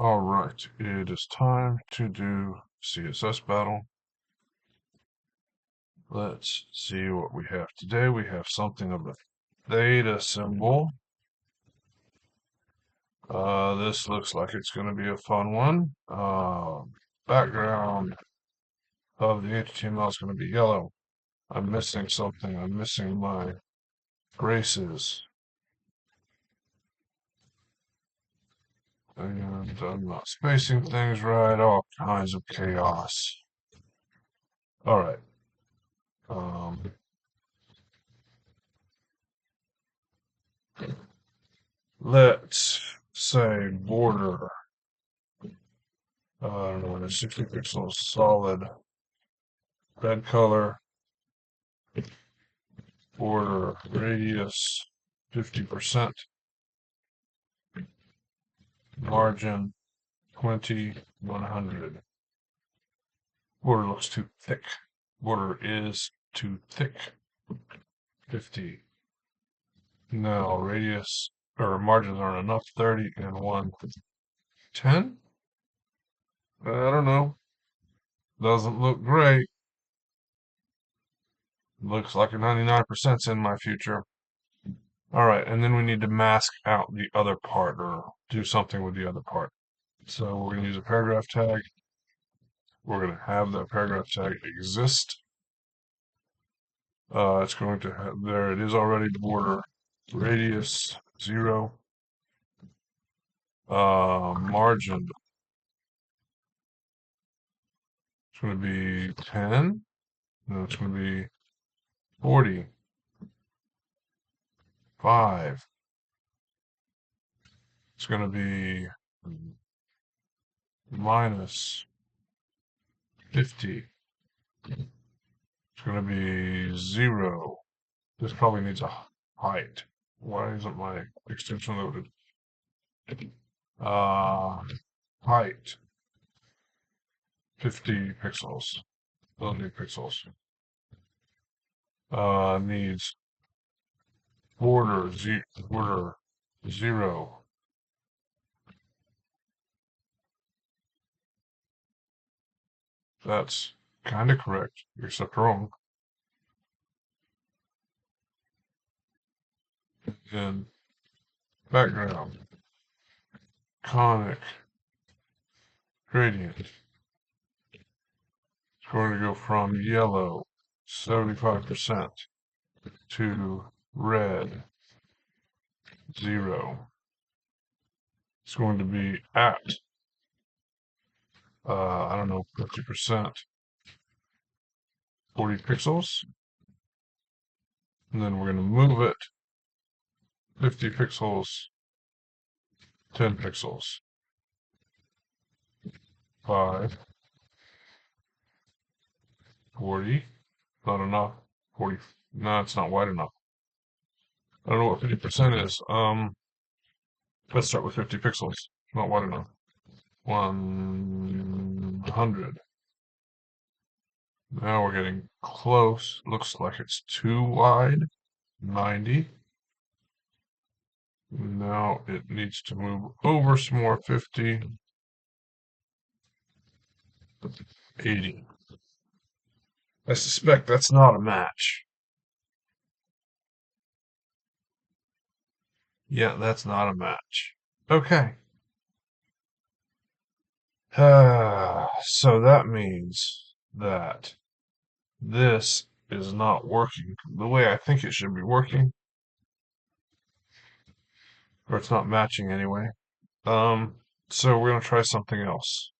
Alright, it is time to do CSS battle. Let's see what we have today. We have something of a theta symbol. This looks like it's going to be a fun one. Background of the HTML is going to be yellow. I'm missing something. I'm missing my braces. And I'm not spacing things right. All kinds of chaos. Alright. Let's say border. I don't know, 60 pixels solid red color, border radius 50%, margin 20/100. Border looks too thick. Border is too thick. 50. No, radius or margins aren't enough. 30 and 110. I don't know. Doesn't look great. Looks like a 99%'s in my future. All right, and then we need to mask out the other part or do something with the other part. So we're going to use a paragraph tag. We're going to have that paragraph tag exist. It's going to have, there it is already, border radius 0. Margin, it's going to be 10. No, it's going to be 40. 5. It's going to be minus 50. It's going to be 0. This probably needs a height. Why isn't my extension loaded? Height 50 pixels. They'll need pixels. Needs border 0. That's kind of correct, except wrong. And background, conic, gradient. It's going to go from yellow, 75%, to red, 0. It's going to be at, I don't know, 50%, 40 pixels. And then we're going to move it 50 pixels, 10 pixels, 5, 40, not enough, 40, no, it's not wide enough. I don't know what 50% is. Let's start with 50 pixels, not wide enough. 100. Now we're getting close. Looks like it's too wide. 90. Now it needs to move over some more. 50. 80. I suspect that's not a match. Yeah, that's not a match. Okay. So that means that this is not working the way I think it should be working. Or it's not matching anyway. So we're going to try something else.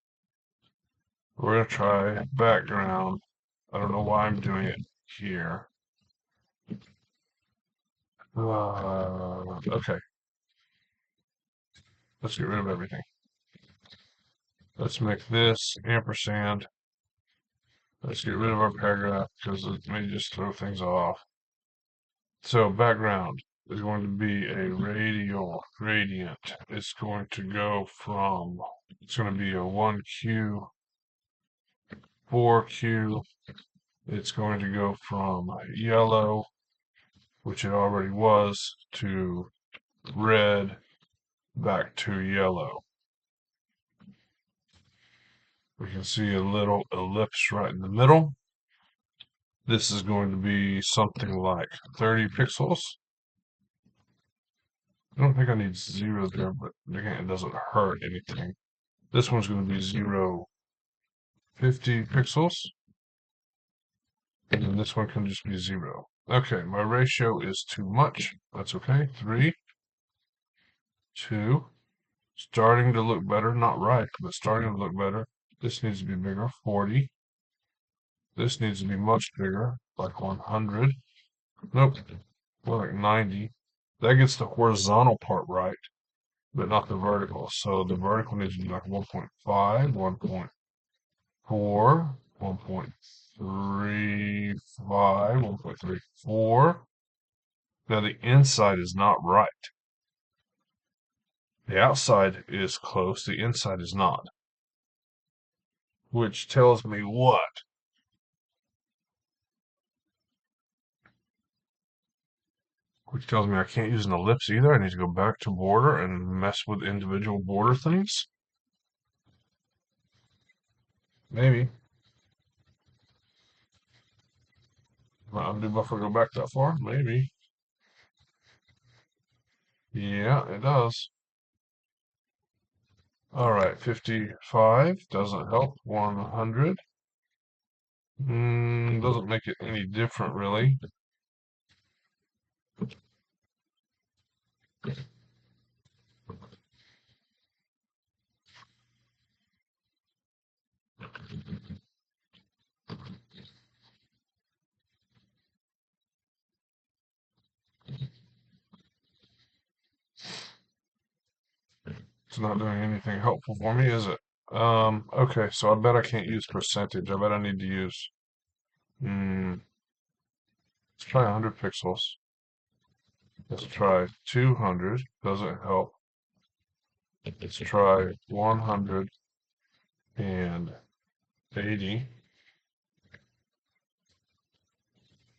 We're going to try background. I don't know why I'm doing it here. Okay. Let's get rid of everything. Let's make this ampersand. Let's get rid of our paragraph because it may just throw things off. So background is going to be a radial gradient. It's going to go from, it's going to be a 1Q, 4Q. It's going to go from yellow, which it already was, to red, back to yellow. We can see a little ellipse right in the middle. This is going to be something like 30 pixels. I don't think I need 0 there, but again, it doesn't hurt anything. This one's going to be 0, 50 pixels. And then this one can just be 0. Okay, my ratio is too much. That's okay. 3, 2, starting to look better. Not right, but starting to look better. This needs to be bigger, 40. This needs to be much bigger, like 100. Nope, more like 90. That gets the horizontal part right, but not the vertical. So the vertical needs to be like 1.5, 1.4, 1.35, 1.34. Now the inside is not right. The outside is close, the inside is not. Which tells me what? Which tells me I can't use an ellipse either. I need to go back to border and mess with individual border things. Maybe. My undo buffer go back that far? Maybe. Yeah, it does. All right, 55 doesn't help. 100 doesn't make it any different, really. It's not doing anything helpful for me, is it? Okay, so I bet I can't use percentage. I bet I need to use, let's try 100 pixels. Let's try 200. Doesn't help. Let's try 180.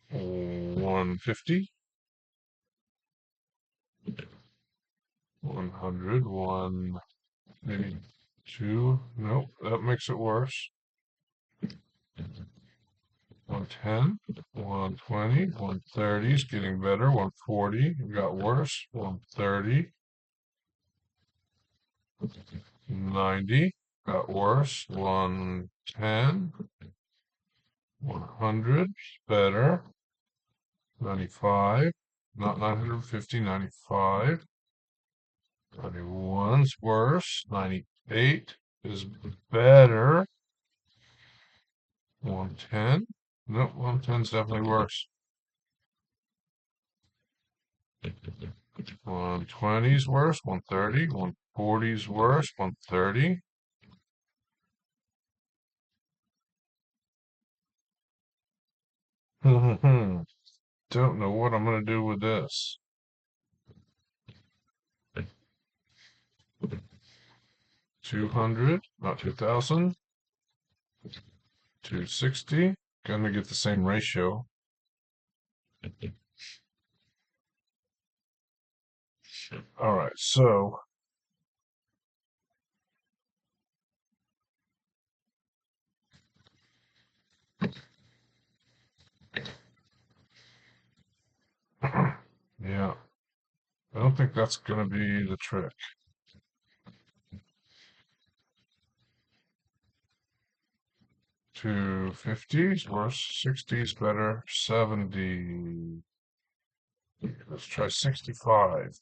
150. 100. Maybe 2. Nope, that makes it worse. 110. 120. 130 is getting better. 140 got worse. 130. 90 got worse. 110. 100 better. 95. Not 950. 95. 91's worse. 98 is better. 110. Nope, 110's definitely worse. 120's worse. 130. 140's worse. 130. Don't know what I'm going to do with this. 200, not 2000. 260. Gonna get the same ratio. All right, so yeah, I don't think that's gonna be the trick. 250's worse, 60's better, 70. Let's try 65.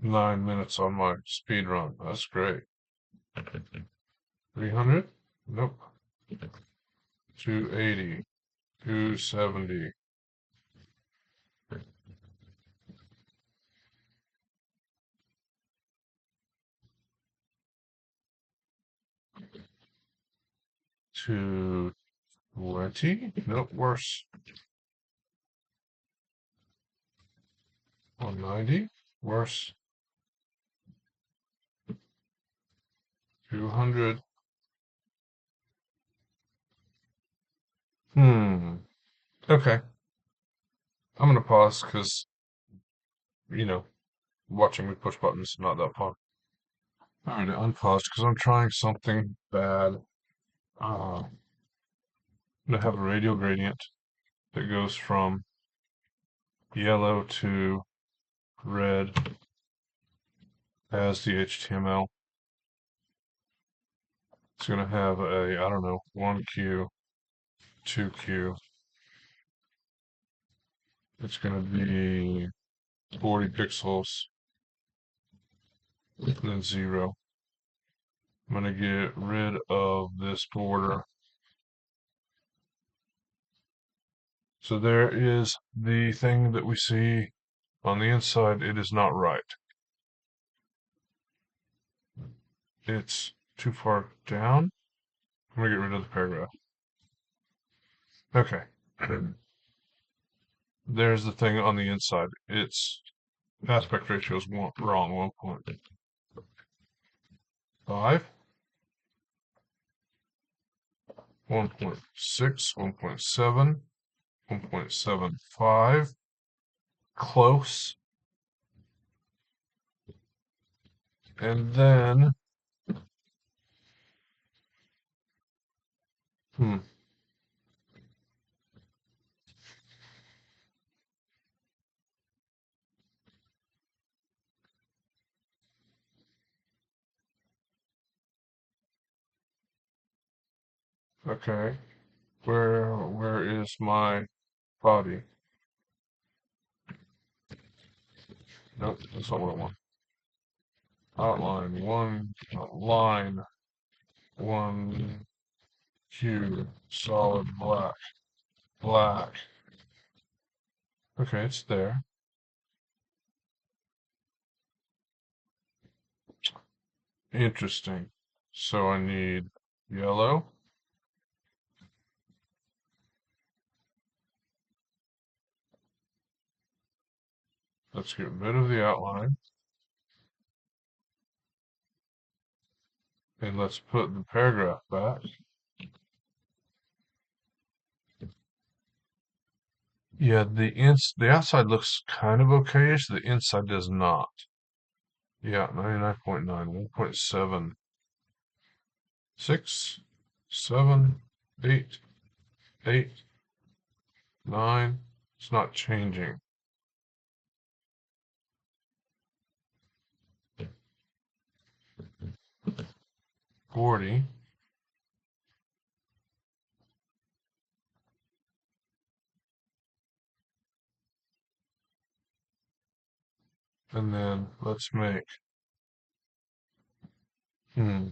9 minutes on my speed run. That's great. 300? Nope. 280. 270. 220? Nope, worse. 190? Worse. 200. Okay. I'm gonna pause because, you know, watching me push buttons is not that fun. Alright, unpaused because I'm trying something bad. I'm gonna have a radial gradient that goes from yellow to red as the HTML. It's gonna have a, I don't know, 1Q, 2Q. It's gonna be 40 pixels, and then 0. I'm gonna get rid of this border. So there is the thing that we see on the inside. It is not right. It's too far down. I'm gonna get rid of the paragraph. Okay. There's the thing on the inside. Its aspect ratio is wrong. 1.5, 1.6, 1.7, 1.75. Close. And then, hmm, okay. Where is my body? Nope, that's not what I want. Outline one, line one, hue, solid black, black. Okay, it's there. Interesting. So I need yellow. Let's get rid of the outline. And let's put the paragraph back. Yeah, the outside looks kind of okayish. The inside does not. Yeah, 99.9, 1.7, 6, 7, 8, 8, 9. It's not changing. 40. And then let's make, hmm,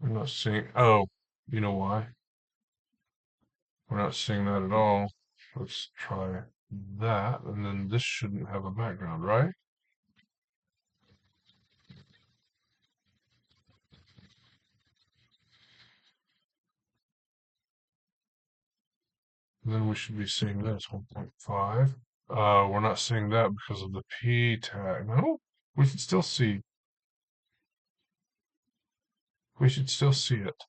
I'm not seeing, oh, you know why? We're not seeing that at all. Let's try that, and then this shouldn't have a background, right? And then we should be seeing this, 1.5. We're not seeing that because of the P tag. No, we should still see, we should still see it.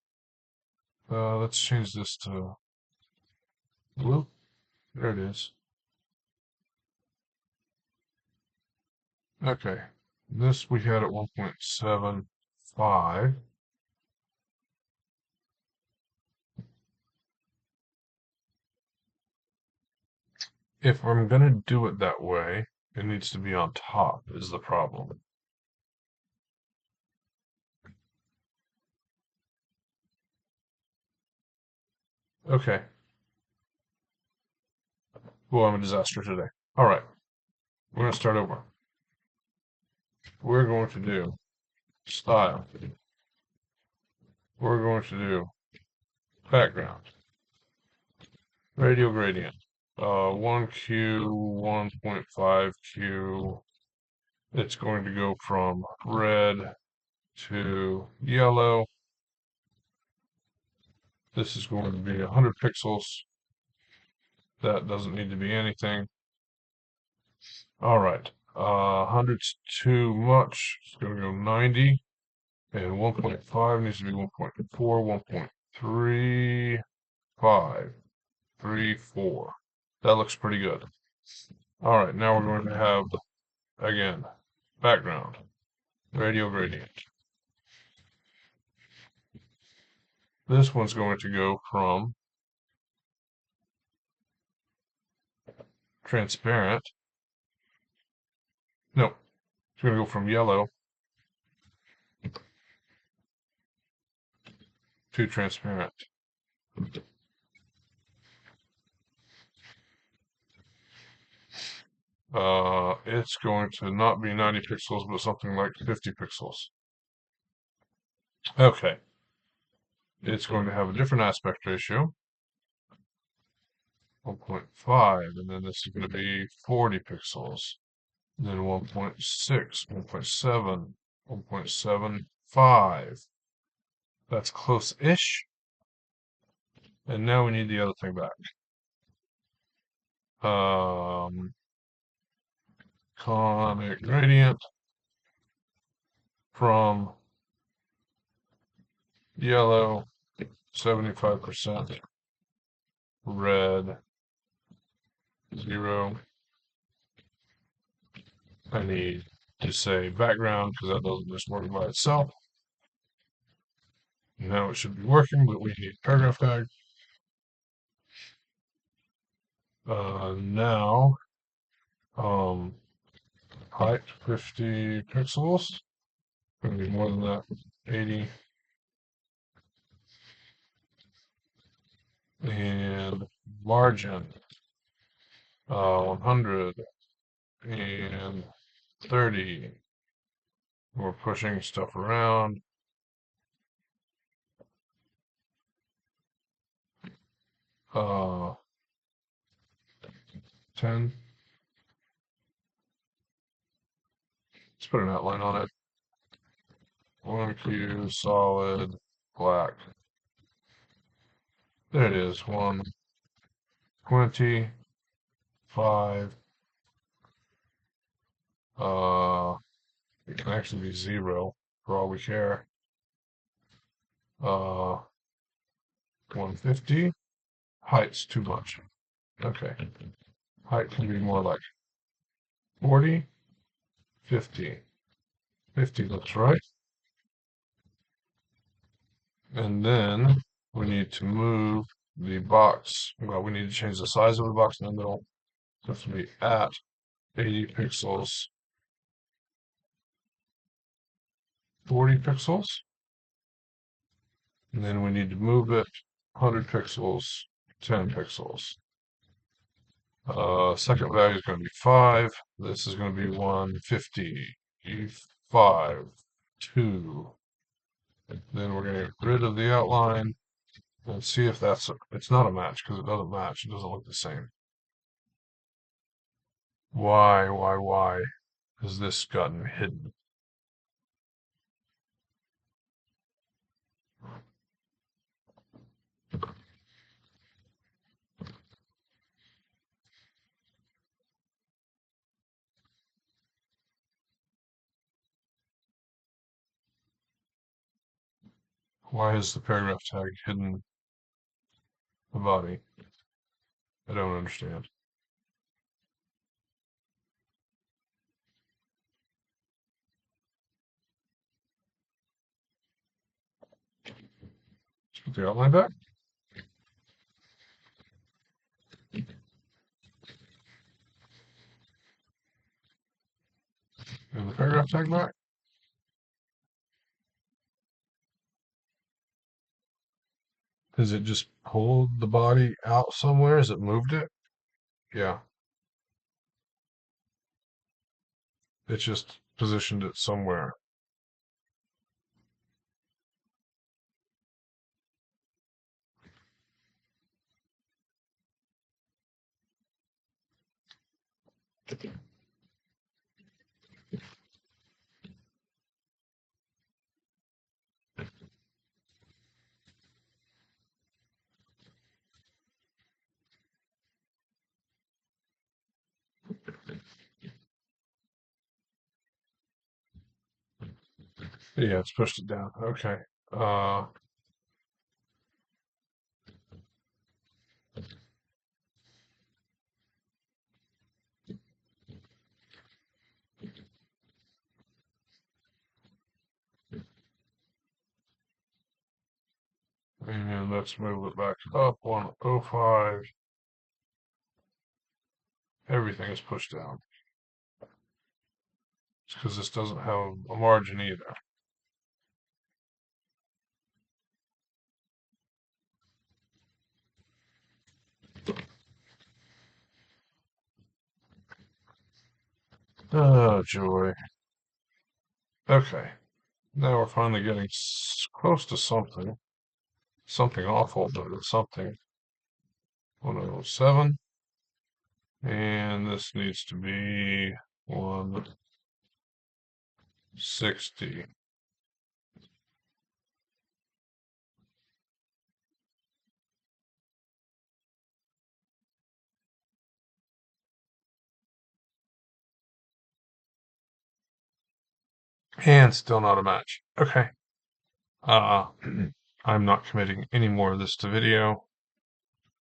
Let's change this to blue. There it is. Okay. This we had at 1.75. If I'm going to do it that way, it needs to be on top, is the problem. Okay. Well, I'm a disaster today. All right. We're going to start over. We're going to do style. We're going to do background. Radial gradient. 1Q, 1.5Q. It's going to go from red to yellow. This is going to be 100 pixels. That doesn't need to be anything. All right. 100's too much. It's going to go 90. And 1.5 needs to be 1.4, 1.35, 3, 4. That looks pretty good. All right, now we're going to have, again, background, radial gradient. This one's going to go from transparent. No, it's going to go from yellow to transparent. It's going to not be 90 pixels, but something like 50 pixels. Okay. It's going to have a different aspect ratio, 1.5, and then this is going to be 40 pixels. Then 1.6, 1.7, 1.75. That's close-ish. And now we need the other thing back. Conic gradient from yellow, 75%, red, 0. I need to say background because that doesn't just work by itself. Now it should be working, but we need paragraph tag. Now, height 50 pixels. Gonna be more than that, 80. And margin, 100 and 30. We're pushing stuff around. 10. Let's put an outline on it. 1Q solid black. There it is. 125. It can actually be 0 for all we care. 150. Height's too much. Okay. Height can be more like 40, 50. 50 looks right. And then we need to move the box. Well, we need to change the size of the box in the middle. So it's going to be at 80 pixels, 40 pixels. And then we need to move it 100 pixels, 10 pixels. Second value is going to be 5. This is going to be 150, 5, 2. Then we're going to get rid of the outline and see if it's not a match because it doesn't match. It doesn't look the same. Why has this gotten hidden? Why is the paragraph tag hidden the body? I don't understand. Let's put the outline back. And the paragraph tag back. Has it just pulled the body out somewhere? Has it moved it? Yeah. It's just positioned it somewhere. Yeah, it's pushed it down. Okay. Uh, let's move it back up 105. Everything is pushed down. It's because this doesn't have a margin either. Oh, joy. Okay. Now we're finally getting close to something. Something awful, but it's something. 107. And this needs to be 160. And still not a match. Okay. I'm not committing any more of this to video.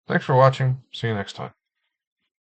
Thanks for watching. See you next time.